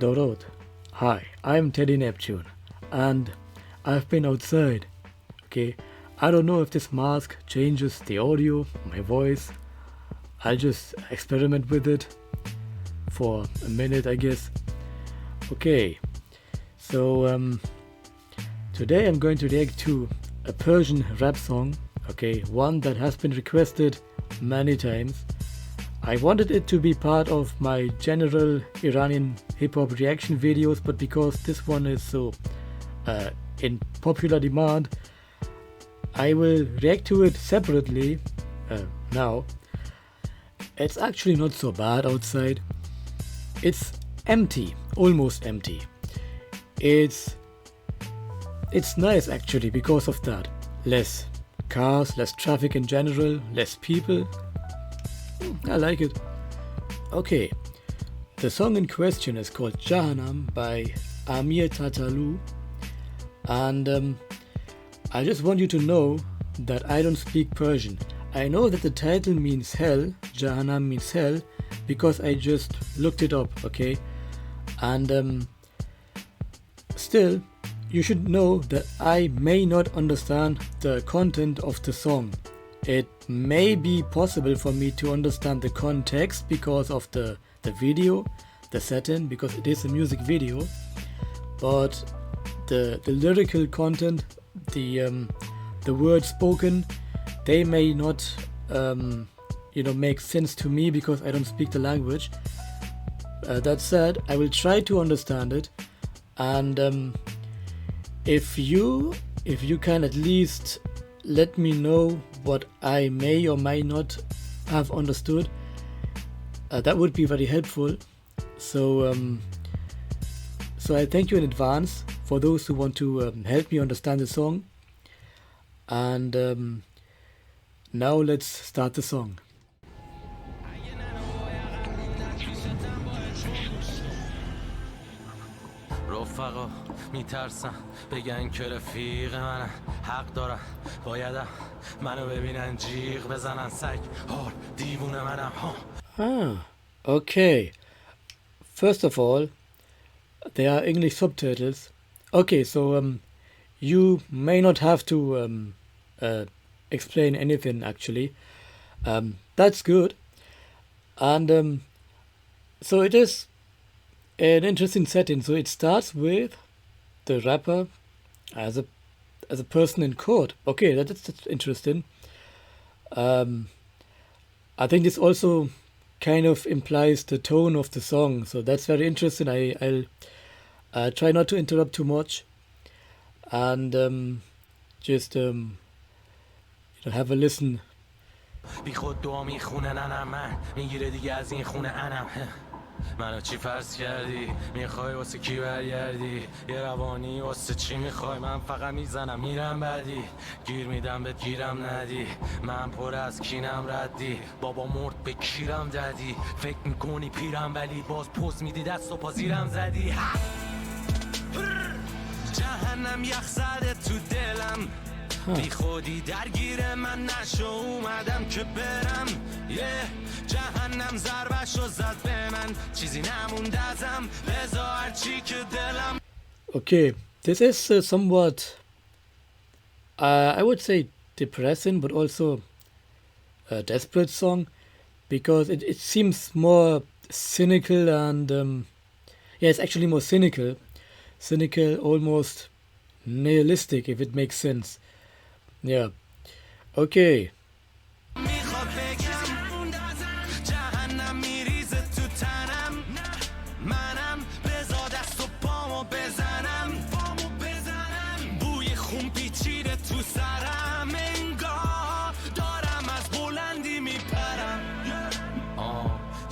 Dorot. Hi, I'm Teddy Neptune, and I've been outside. Okay, I don't know if this mask changes the audio, my voice. I'll just experiment with it for a minute, I guess. Okay, so today I'm going to react to a Persian rap song. Okay, one that has been requested many times. I wanted it to be part of my general Iranian hip-hop reaction videos, but because this one is so in popular demand, I will react to it separately now. It's actually not so bad outside. It's empty, almost empty. It's nice actually because of that. Less cars, less traffic in general, less people. I like it. Okay, the song in question is called Jahanam by Amir Tataloo, and I just want you to know that I don't speak Persian. I know that the title means hell, Jahanam means hell, because I just looked it up, okay? And still, you should know that I may not understand the content of the song. It may be possible for me to understand the context because of the video, the setting, because it is a music video, but the lyrical content, the words spoken, they may not make sense to me because I don't speak the language. That said, I will try to understand it, and if you can at least let me know what I may or may not have understood, that would be very helpful. So I thank you in advance for those who want to help me understand the song. And now let's start the song. رفقا میترسن بگن که رفیق منن، حق دارن بایدم منو ببینن جیغ بزنن، سگ هار دیوونه منم ها. Okay. First of all, there are English subtitles. Okay, so you may not have to explain anything actually. That's good. And so it is an interesting setting. So it starts with the rapper as a person in court. Okay, that's interesting. I think this also kind of implies the tone of the song, so that's very interesting. I'll try not to interrupt too much, and just have a listen. بی خود دعا میخونه ننم، من میگیره دیگه از این خونه انم. منو چی فرض کردی؟ میخوای واسه کی برگردی؟ یه روانی واسه چی میخوای؟ من فقط میزنم میرم بعدی، گیر میدم بهت گیرم ندی، من پر از کینم ردی، بابا مرد به کیرم دادی، فکر میکنی پیرم ولی باز پوز میدی دست و پازیرم زدی. جهنم یخ زده تو دلم، بی خودی درگیر من نشو، اومدم که برم. جهنم ضربشو زد به من، چیزی نمونده ازم، لذا هرچی که دلم. Okay, this is somewhat I would say depressing, but also a desperate song, because it seems more cynical, and yeah, it's actually more cynical, almost nihilistic, if it makes sense. Yeah. Okay.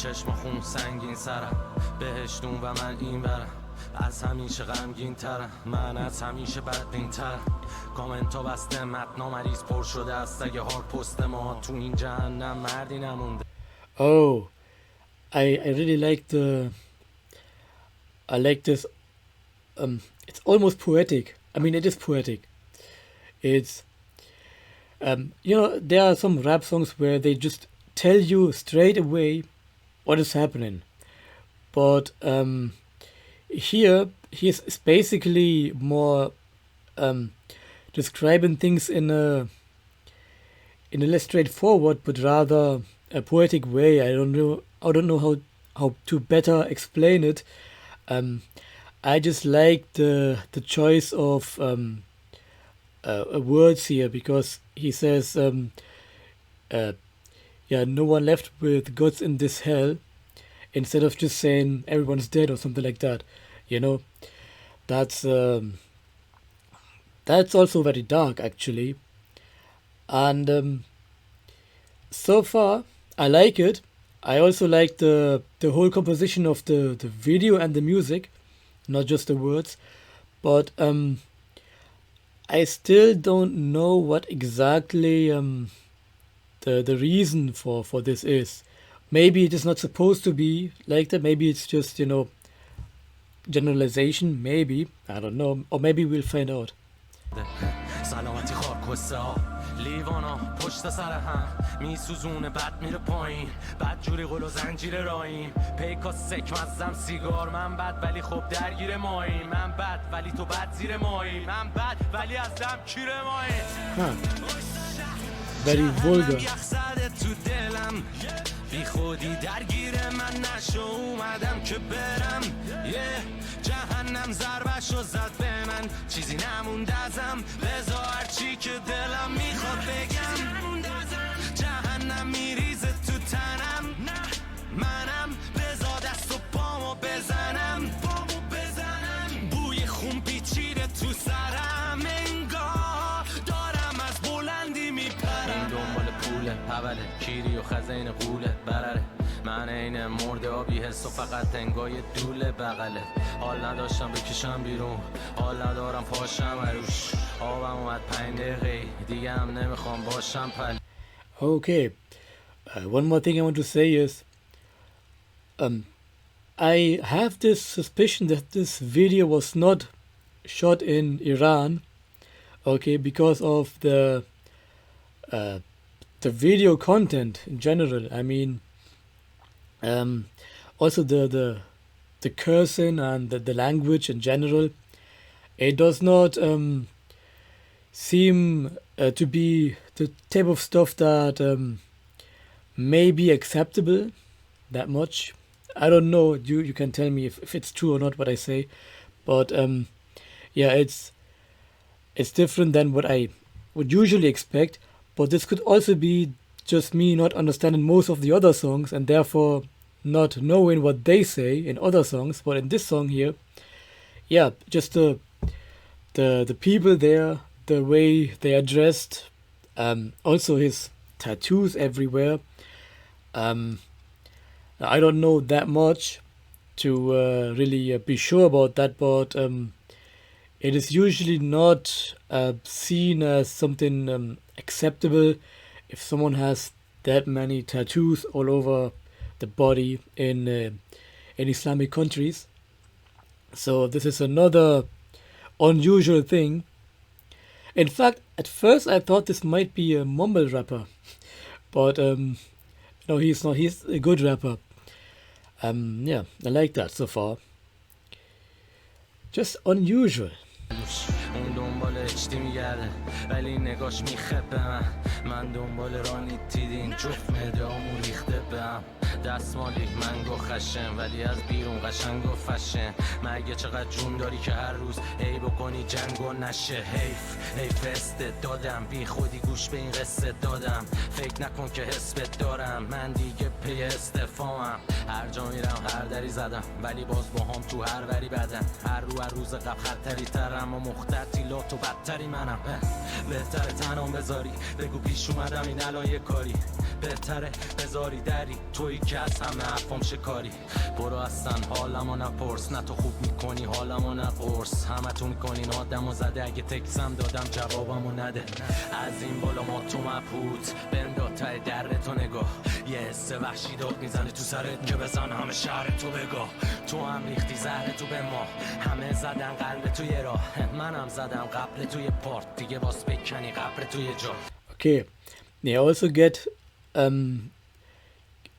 چشم خون سنگین سرم، بهشتون و من این برم، از همیشه غمگین ترم، من از همیشه بدبین ترم. کامنت ها بسته، متنا مریض پر شده است، اگه هار پست ما تو این جهنم مردی نمونده. Oh, I really like this. It's almost poetic. I mean, it is poetic. It's there are some rap songs where they just tell you straight away what is happening, but Here he's basically more um, describing things in a less straightforward but rather a poetic way. I don't know how to better explain it. Um, I just like the choice of words here because he says, uh, yeah, no one left with gods in this hell, instead of just saying everyone's dead or something like that. You know, that's that's also very dark actually, and so far I like it. I also like the whole composition of the video and the music, not just the words. But I still don't know what exactly the reason for this is. Maybe it is not supposed to be like that. Maybe it's just generalization. Maybe I don't know, or maybe we'll find out. سلامتی خاکسته ها لیوانا پشت سر هم میسوزونه بد میره پایین بد جوری قل و زنجیر رایم پیکا سک مزم سیگار من بد ولی خب درگیر ماییم من بد ولی تو بد زیر ماییم من بد ولی از دم کیر ماییم Huh. Very vulgar. تو دلم بی خودی درگیر من نشو اومدم که برم جهنم ضربشو زد به من چیزی نمونده ازم بزا هرچی که دلم میخواد بگم جهنم میریزه تو تنم منم بزا دست و پامو بزنم بوی خون پیچیده تو سرم انگار دارم از بلندی میپرم این دنبال پوله پوله کیری و خزین قوله برره من این مرده آبی حس و فقط انگای دوله بغله حال نداشتم بکشم بیرون حال ندارم پاشم عروش آبم اومد 5 دقیقه دیگه هم نمیخوام باشم پل Okay. One more thing I want to say is, um, I have this suspicion that this video was not shot in Iran. Okay, because of uh, the video content in general. I mean, also the cursing and the language in general. It does not seem to be the type of stuff that may be acceptable that much. I don't know. You can tell me if it's true or not what I say, but yeah, it's different than what I would usually expect. But this could also be just me not understanding most of the other songs and therefore not knowing what they say in other songs. But in this song here, yeah, just the people there, the way they are dressed, also his tattoos everywhere. Um, I don't know that much to really be sure about that, but it is usually not seen as something acceptable if someone has that many tattoos all over the body in Islamic countries. So this is another unusual thing. In fact, at first I thought this might be a mumble rapper, but no, he's not. He's a good rapper. Yeah, I like that so far. Just unusual. اون دنبال اچتی میگرده ولی نگاش میخبه من دنبال رانی تیدین جفت مدامون ریخته بهم دستمالی منگو خشم ولی از بیرون قشنگ و فشن مگه چقدر جون داری که هر روز ای بکنی جنگ و نشه حیف دادم بی خودی گوش به این قصه دادم فکر نکن که حسبت دارم من دیگه پی استفامم هر جا میرم هر دری زدم ولی باز با هم تو هر وری بدم هر روز قبل خطری ترم و مخترتی لات و بدتری منم بهتره تنام بذاری بگو پیش اومدم این الان یه کاری بهتره بذاری دری تویی که از همه حرفام شکاری برو اصلا حالمو نپرس نه تو خوب میکنی حالمو نپرس همه تو میکنین آدمو زده اگه تکسم دادم جوابمو نده از این بالا ما تو مبهوت بندا تای در تو نگاه یه حس وحشی داد میزنه تو سرت که بزن همه شهر تو بگاه تو هم ریختی زهر تو به ما همه زدن قلب توی راه منم زدم قبل توی پارت دیگه باز بکنی قبر توی جا. Okay, they also get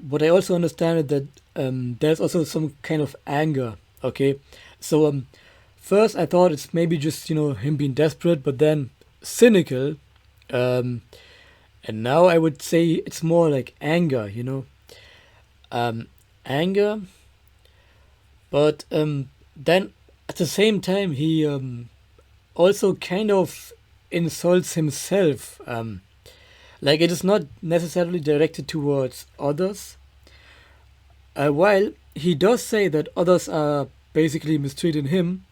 what I also understand is that there's also some kind of anger. Okay, So first I thought it's maybe just him being desperate, but then cynical, um, and now I would say it's more like anger, anger. But then at the same time he also kind of insults himself. Like it is not necessarily directed towards others. While he does say that others are basically mistreating him,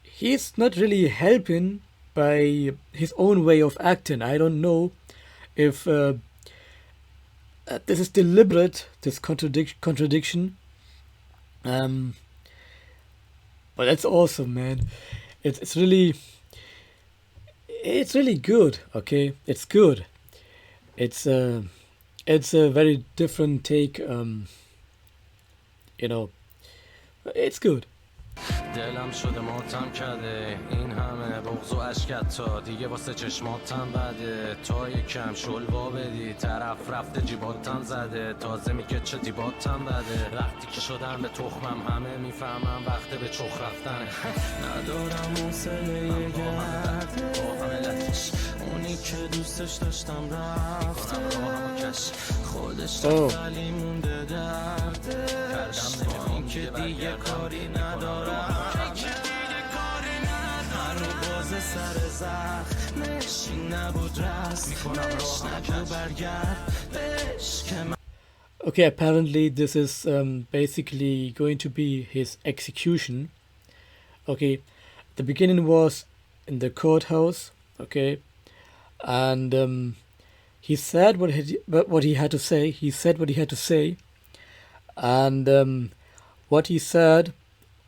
he's not really helping by his own way of acting. I don't know if this is deliberate, this contradiction. Um, but that's awesome, man. It's really good. Okay, it's good. It's it's a very different take. You know, it's good. دلم شده ماتم کرده این همه بغض و اشکت تا دیگه واسه چشماتم بده تا یکم شلوا بدی طرف رفته جیباتم زده تازه میگه چه دیباتم بده وقتی که شدم به تخمم همه میفهمم وقته به چخ رفتنه ندارم حوصله گرده اونی که دوستش داشتم رفته خودش ولی مونده درده با این که دیگه کاری ندارم سر زخمش نبود رسمش نبود برگرد بش که Okay, apparently this is basically going to be his execution. Okay, the beginning was in the courthouse. Okay, and he said what he had to say. He said what he had to say, and what he said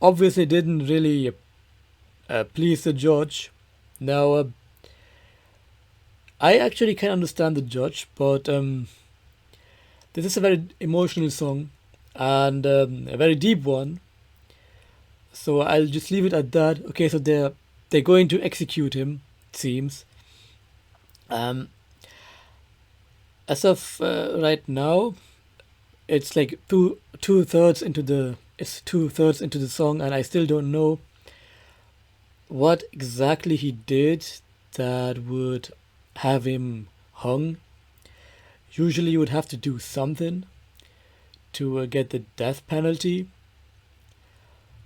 obviously didn't really please the judge. Now, I actually can understand the judge, but this is a very emotional song and a very deep one. So I'll just leave it at that. Okay, so they're going to execute him. It seems. As of right now, it's like two-thirds into the song, and I still don't know what exactly he did that would have him hung. Usually you would have to do something to get the death penalty.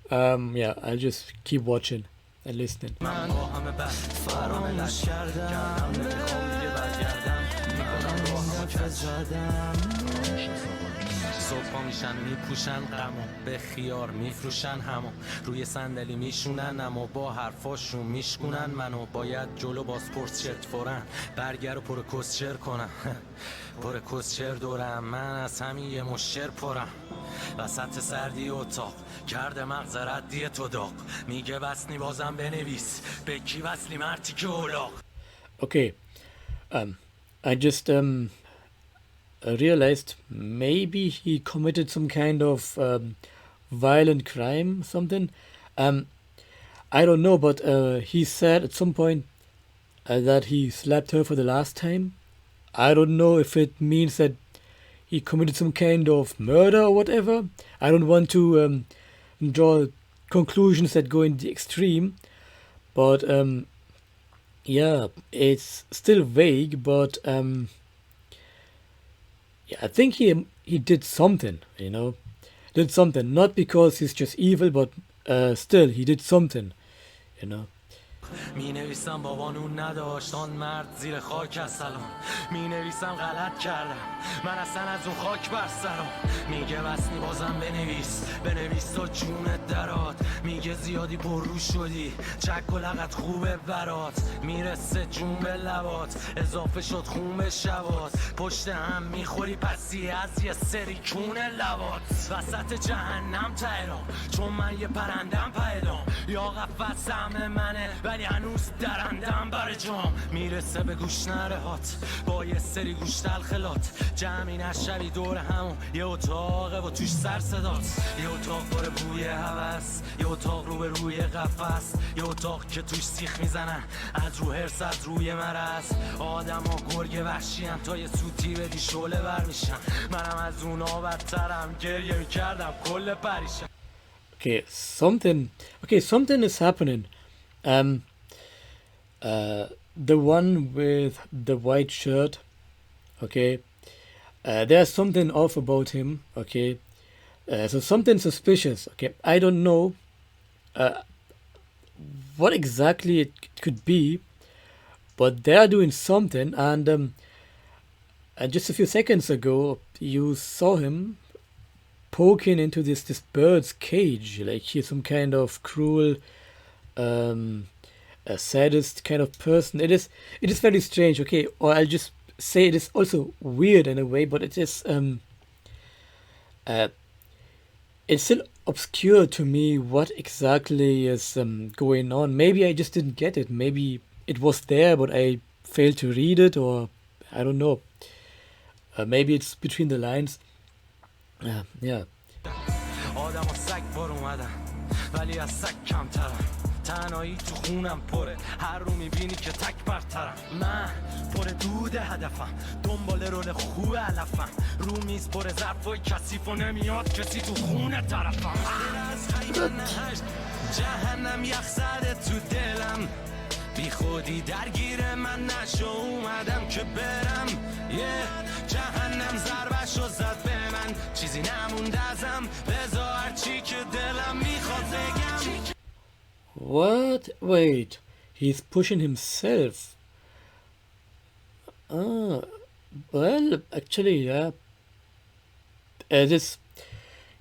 Yeah, I'll just keep watching and listening. صبح میشن میپوشن غمو به خیار میفروشن همو روی صندلی میشونن اما با حرفاشون میشکونن منو باید جلو بازپرس شرط فورن برگر و پر کسچر کنم پر کسچر دورم من از همین یه مشر پرم وسط سردی اتاق کرده مغز ردی تو داغ میگه وصلی بازم بنویس به کی وصلی مرتی که اولاغ. Okay, I just realized maybe he committed some kind of violent crime, something. I don't know, but he said at some point that he slapped her for the last time. I don't know if it means that he committed some kind of murder or whatever. I don't want to draw conclusions that go in the extreme, but yeah, it's still vague, but yeah, I think he did something, did something. Not because he's just evil, but still he did something, می نویسم بابانون نداشت آن مرد زیر خاک از سلام می نویسم غلط کردم من اصلا از اون خاک بر سرم میگه وصلی بازم بنویس تا جونت درات میگه زیادی پررو شدی چک و لغت خوبه برات میرسه جون به لبات اضافه شد خون به شبات پشت هم میخوری پسی از یه سری کون لبات وسط جهنم تهران چون من یه پرندم پیدام یا قفص همه منه ولی هنوز درندم بر جام میرسه به گوش نرهات با یه سری گوش تلخلات جمعی نشوی دور همون یه اتاقه و توش سر صدات یه اتاق باره بوی هوس یه اتاق رو به روی قفص یه اتاق که توش سیخ میزنن از رو هرس از روی مرز آدم ها گرگ وحشی هم تا یه سوتی بدی شعله بر میشن منم از اونا بدترم گریه میکردم کل پریشم. Okay, something is happening. Um, the one with the white shirt. Okay, there's something off about him. Okay, so something suspicious. Okay, I don't know what exactly it could be, but they're doing something. And just a few seconds ago, you saw him poking into this bird's cage, like he's some kind of cruel, um, a sadist kind of person. It is very strange. Okay, or I'll just say it is also weird in a way, but it is uh, it's still obscure to me what exactly is going on. Maybe I just didn't get it. Maybe it was there, but I failed to read it, or I don't know. Maybe it's between the lines. Yeah. آدم و سگ بار اومدن ولی از سگ کمترم تنهایی تو خونم پره هر رو میبینی که تک برترم من پر دود هدفم دنبال رول خوب علفم رو میز پر ظرفای کثیف و نمیاد کسی تو خونه طرفم از خیمه نهشت جهنم یخ زده تو دلم بی خودی درگیر من نشو اومدم که برم جهنم ضربشو زد به من چیزی نمونده ازم بذار هرچی که دلم میخواد بگم. What? Wait, he's pushing himself. Ah, well, actually, yeah. This,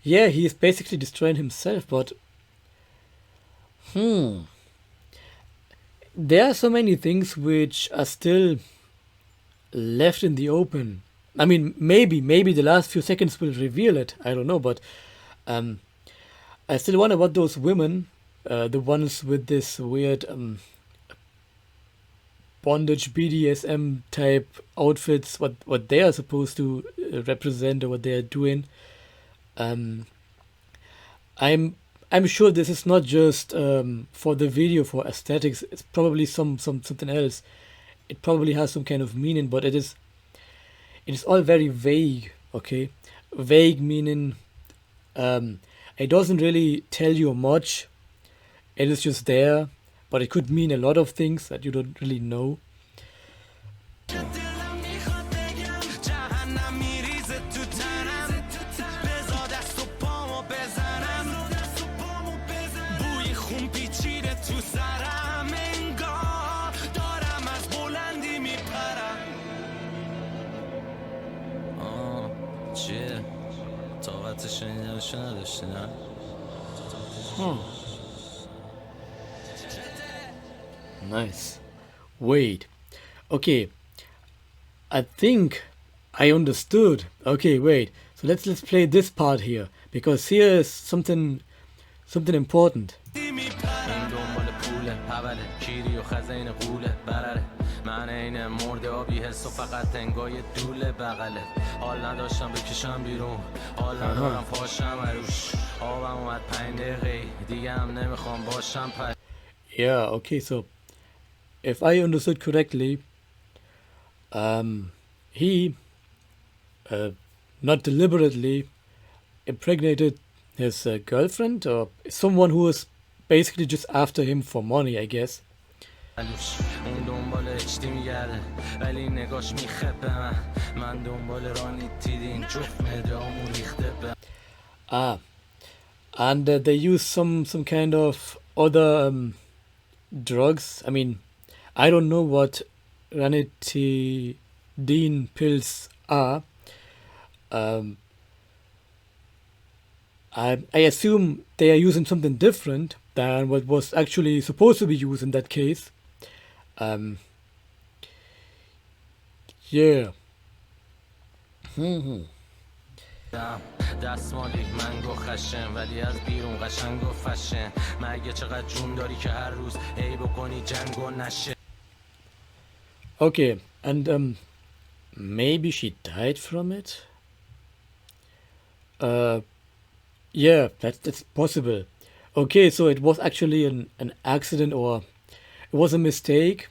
yeah, he's basically destroying himself. But hmm, there are so many things which are still left in the open. I mean, maybe the last few seconds will reveal it. I don't know, but um, I still wonder what those women, the ones with this weird bondage BDSM type outfits, what they are supposed to represent or what they are doing. Um, I'm sure this is not just for the video for aesthetics. It's probably something else. It probably has some kind of meaning, but it is all very vague. Okay, vague meaning um, it doesn't really tell you much. It is just there, but it could mean a lot of things that you don't really know. دلم میخواد بگم جهنم میریزه تو تنم بزا دست و پامو بزنم بوی خون پیچیده تو سرم انگار دارم از بلندی میپرم چیه؟ طاقت شنیدنشو نداشتی نه؟ Huh. Nice. Wait. Okay. I think I understood. Okay, wait. So let's play this part here because here is something important. این دنبال پوله پوله کیری و خزین قوله برره من این مرد آبی حس و فقط انگای دوله بغله حال نداشتم بکشم بیرون حال ندارم پاشم عروش آبم اومد 5 دقیقه دیگه هم نمیخوام باشم Yeah, okay, so if I understood correctly, he not deliberately impregnated his girlfriend or someone who was basically just after him for money, I guess. اون دنبال اشتی میگرده ولی نگاش میخبه من دنبال رانی تیدین جفت مدامو ریخته به Ah, and they use some kind of other drugs. I mean, I don't know what ranitidine pills are. Um, I assume they are using something different than what was actually supposed to be used in that case. Um, yeah. دستمالی منگو خشن ولی از بیرون قشنگ و فشن مگه چقدر جون داری که هر روز ای بکنی جنگ و نشه Okay, and maybe she died from it. Uh, yeah, that's possible. Okay, so it was actually an accident or it was a mistake,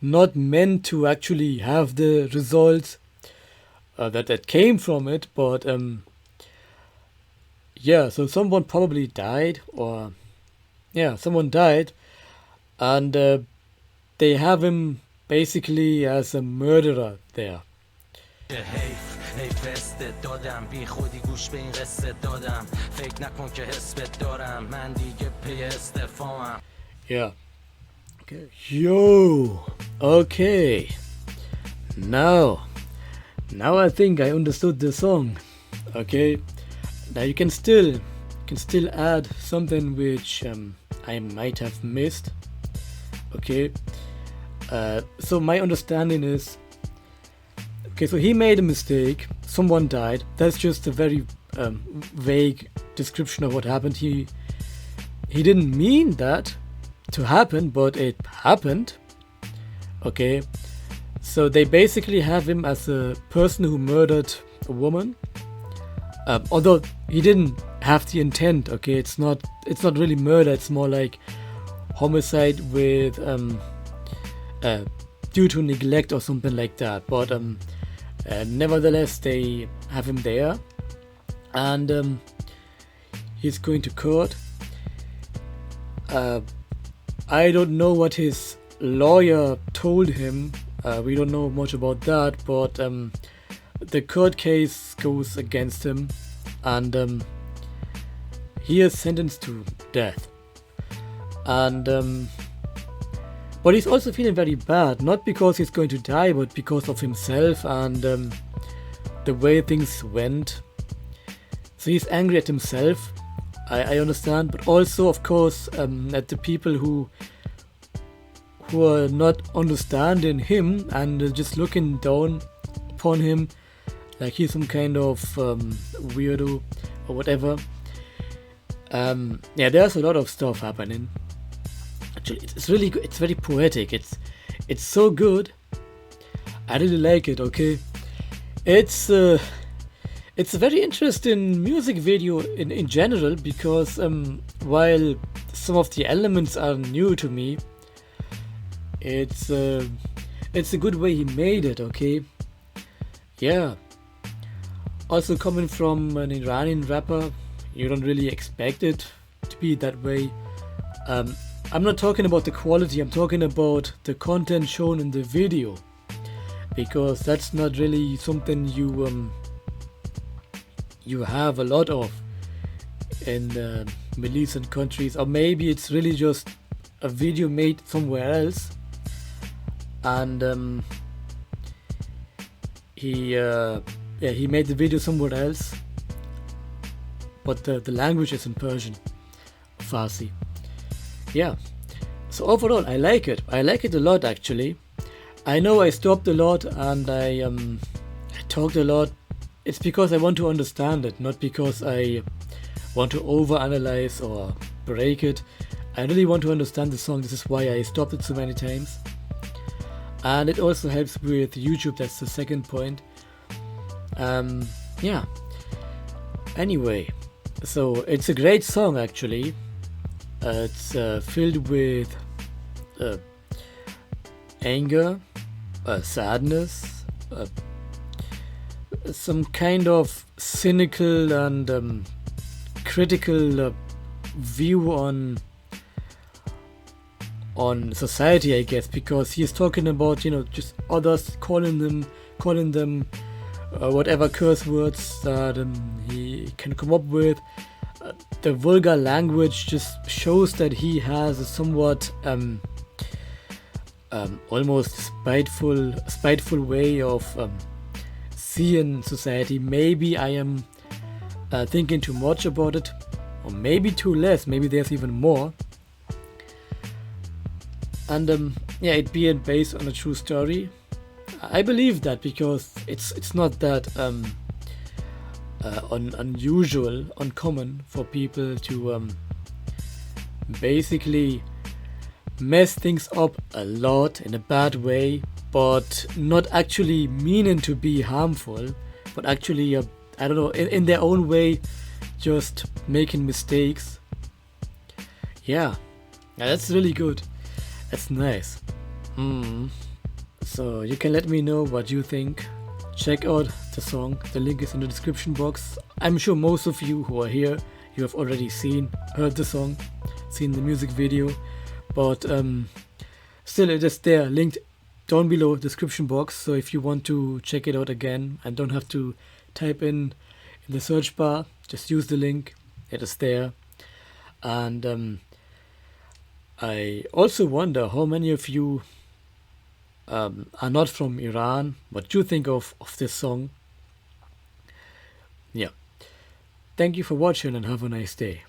not meant to actually have the results that came from it, but yeah, so someone probably died, or yeah, someone died, and they have him basically as a murderer there. حیف استت دادم بی خودی گوش به این قصه دادم فکر نکن که حسبت دارم من دیگه پی استفام. Yeah. Okay. Yo. Okay. Now I think I understood the song. Okay. Now you can still add something which I might have missed. Okay. So my understanding is, okay, so he made a mistake. Someone died. That's just a very vague description of what happened. He didn't mean that to happen, but it happened. Okay. So they basically have him as a person who murdered a woman. Although he didn't have the intent. Okay, it's not really murder. It's more like homicide with due to neglect or something like that. But nevertheless, they have him there, and he's going to court. I don't know what his lawyer told him. We don't know much about that, but the court case goes against him, and he is sentenced to death. And but he's also feeling very bad, not because he's going to die, but because of himself and the way things went. So he's angry at himself, I understand, but also, of course, at the people who are not understanding him and just looking down upon him like he's some kind of weirdo or whatever. Yeah, there's a lot of stuff happening. Actually, it's really good. It's very poetic. It's so good. I really like it. Okay, it's a very interesting music video in general, because while some of the elements are new to me, it's a good way he made it. Okay, yeah. Also, coming from an Iranian rapper, you don't really expect it to be that way. I'm not talking about the quality, I'm talking about the content shown in the video, because that's not really something you have a lot of in Middle Eastern countries, or maybe it's really just a video made somewhere else, and he made the video somewhere else, but the language is in Persian, Farsi. Yeah, so overall I like it. I like it a lot, actually. I know I stopped a lot and I talked a lot. It's because I want to understand it, not because I want to overanalyze or break it. I really want to understand the song. This is why I stopped it so many times. And it also helps with YouTube. That's the second point. Yeah. Anyway, so it's a great song, actually. It's filled with anger, sadness, some kind of cynical and critical view on society, I guess, because he's talking about, just others calling them whatever curse words that he can come up with. The vulgar language just shows that he has a somewhat almost spiteful way of seeing society. Maybe I am thinking too much about it, or maybe too less. Maybe there's even more. And yeah, it being based on a true story, I believe that, because it's not that unusual, uncommon for people to basically mess things up a lot in a bad way, but not actually meaning to be harmful, but actually I don't know, in their own way, just making mistakes. Yeah, that's really good. That's nice. So you can let me know what you think. Check out the song. The link is in the description box. I'm sure most of you who are here you have already heard the song, seen the music video, but still it is there, linked down below description box. So if you want to check it out again and don't have to type in the search bar, just use the link. It is there. And I also wonder how many of you are not from Iran. What you think of this song? Yeah. Thank you for watching and have a nice day.